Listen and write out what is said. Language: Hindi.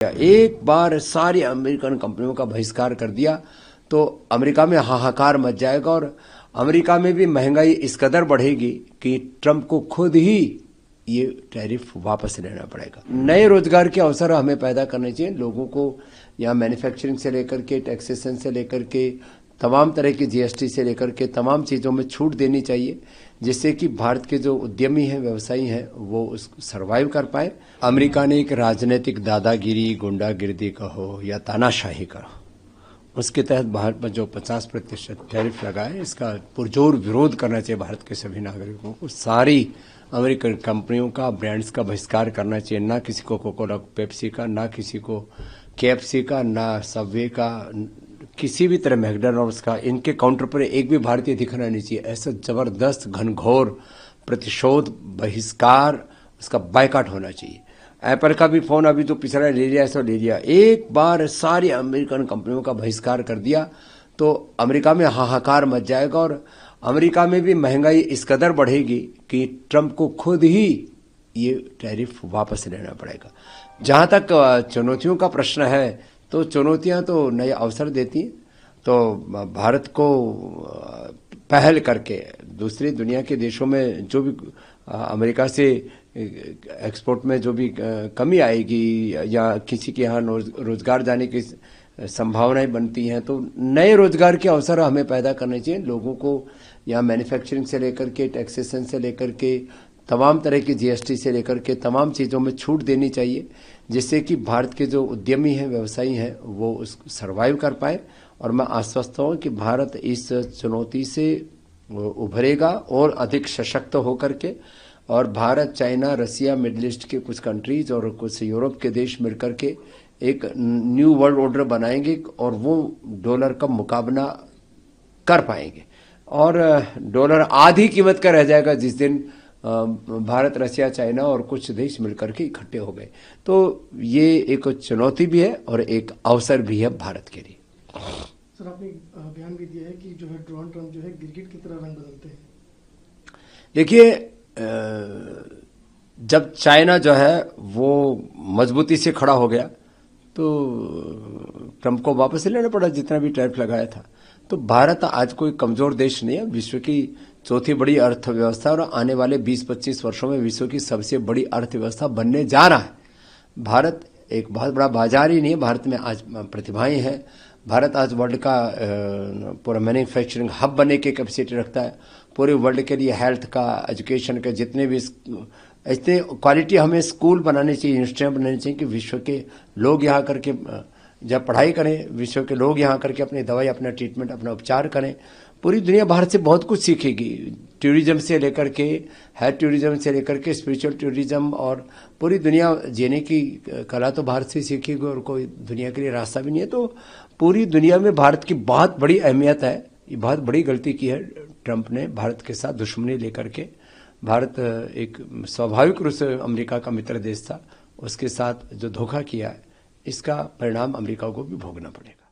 एक बार सारी अमेरिकन कंपनियों का बहिष्कार कर दिया तो अमेरिका में हाहाकार मच जाएगा और अमेरिका में भी महंगाई इस कदर बढ़ेगी कि ट्रंप को खुद ही ये टैरिफ वापस लेना पड़ेगा। नए रोजगार के अवसर हमें पैदा करने चाहिए। लोगों को यहाँ मैन्युफैक्चरिंग से लेकर के टैक्सेशन से लेकर के तमाम तरह की जीएसटी से लेकर के तमाम चीज़ों में छूट देनी चाहिए, जिससे कि भारत के जो उद्यमी हैं, व्यवसायी हैं, वो उसको सर्वाइव कर पाए। अमेरिका ने एक राजनीतिक दादागिरी, गुंडागिर्दी का हो या तानाशाही का हो, उसके तहत भारत पर जो 50% टैरिफ लगा है, इसका पुरजोर विरोध करना चाहिए भारत के सभी नागरिकों को। सारी अमेरिकन कंपनियों का, ब्रांड्स का बहिष्कार करना चाहिए। ना किसी को कोका पेप्सी का, ना किसी को केएफसी का, ना सबवे का, किसी भी तरह मैकडॉनल्ड्स का। इनके काउंटर पर एक भी भारतीय दिखना नहीं चाहिए। ऐसा जबरदस्त घनघोर प्रतिशोध, बहिष्कार, उसका बायकॉट होना चाहिए। एप्पल का भी फोन अभी जो पिछड़ा ले लिया ऐसा ले लिया। एक बार सारी अमेरिकन कंपनियों का बहिष्कार कर दिया तो अमेरिका में हाहाकार मच जाएगा और अमेरिका में भी महंगाई इस कदर बढ़ेगी कि ट्रंप को खुद ही ये टैरिफ वापस लेना पड़ेगा। जहां तक चुनौतियों का प्रश्न है, तो चुनौतियां तो नए अवसर देती हैं। तो भारत को पहल करके दूसरी दुनिया के देशों में जो भी अमेरिका से एक्सपोर्ट में जो भी कमी आएगी या किसी के यहाँ रोजगार जाने की संभावनाएं बनती हैं, तो नए रोजगार के अवसर हमें पैदा करने चाहिए। लोगों को यहाँ मैन्युफैक्चरिंग से लेकर के टैक्सेशन से लेकर के तमाम तरह की जीएसटी से लेकर के तमाम चीज़ों में छूट देनी चाहिए, जिससे कि भारत के जो उद्यमी हैं, व्यवसायी हैं, वो उसको सर्वाइव कर पाए। और मैं आश्वस्त हूँ कि भारत इस चुनौती से उभरेगा और अधिक सशक्त होकर के। और भारत, चाइना, रसिया, मिडिल ईस्ट के कुछ कंट्रीज और कुछ यूरोप के देश मिलकर के एक न्यू वर्ल्ड ऑर्डर बनाएंगे और वो डॉलर का मुकाबला कर पाएंगे और डॉलर आधी कीमत का रह जाएगा जिस दिन भारत, रसिया, चाइना और कुछ देश मिलकर के इकट्ठे हो गए। तो ये एक चुनौती भी है और एक अवसर भी है भारत के लिए। सर, आपने बयान भी दिया है कि जो है डोनाल्ड ट्रंप जो है गिरगिट की तरह रंग बदलते हैं। देखिए, जब चाइना जो है वो मजबूती से खड़ा हो गया तो ट्रंप को वापस लेना पड़ा जितना भी टैरिफ लगाया था। तो भारत आज कोई कमजोर देश नहीं है, विश्व की चौथी बड़ी अर्थव्यवस्था और आने वाले 20-25 वर्षों में विश्व की सबसे बड़ी अर्थव्यवस्था बनने जा रहा है। भारत एक बहुत बड़ा बाजार ही नहीं है, भारत में आज प्रतिभाएं हैं। भारत आज वर्ल्ड का पूरा मैन्युफैक्चरिंग हब बनने की कैपेसिटी रखता है। पूरे वर्ल्ड के लिए हेल्थ का, एजुकेशन के जितने भी इतने क्वालिटी हमें स्कूल बनाने चाहिए, इंस्टीट्यूट बनाने चाहिए कि विश्व के लोग यहाँ करके जब पढ़ाई करें, विश्व के लोग यहाँ करके अपनी दवाई, अपना ट्रीटमेंट, अपना उपचार करें। पूरी दुनिया भारत से बहुत कुछ सीखेगी, टूरिज्म से लेकर के, हेल्थ टूरिज्म से लेकर के स्पिरिचुअल टूरिज्म, और पूरी दुनिया जीने की कला तो भारत से सीखेगी और कोई दुनिया के लिए रास्ता भी नहीं है। तो पूरी दुनिया में भारत की बहुत बड़ी अहमियत है। ये बहुत बड़ी गलती की है ट्रंप ने भारत के साथ दुश्मनी लेकर के। भारत एक स्वाभाविक रूप से अमेरिका का मित्र देश था, उसके साथ जो धोखा किया है, इसका परिणाम अमेरिका को भी भोगना पड़ेगा।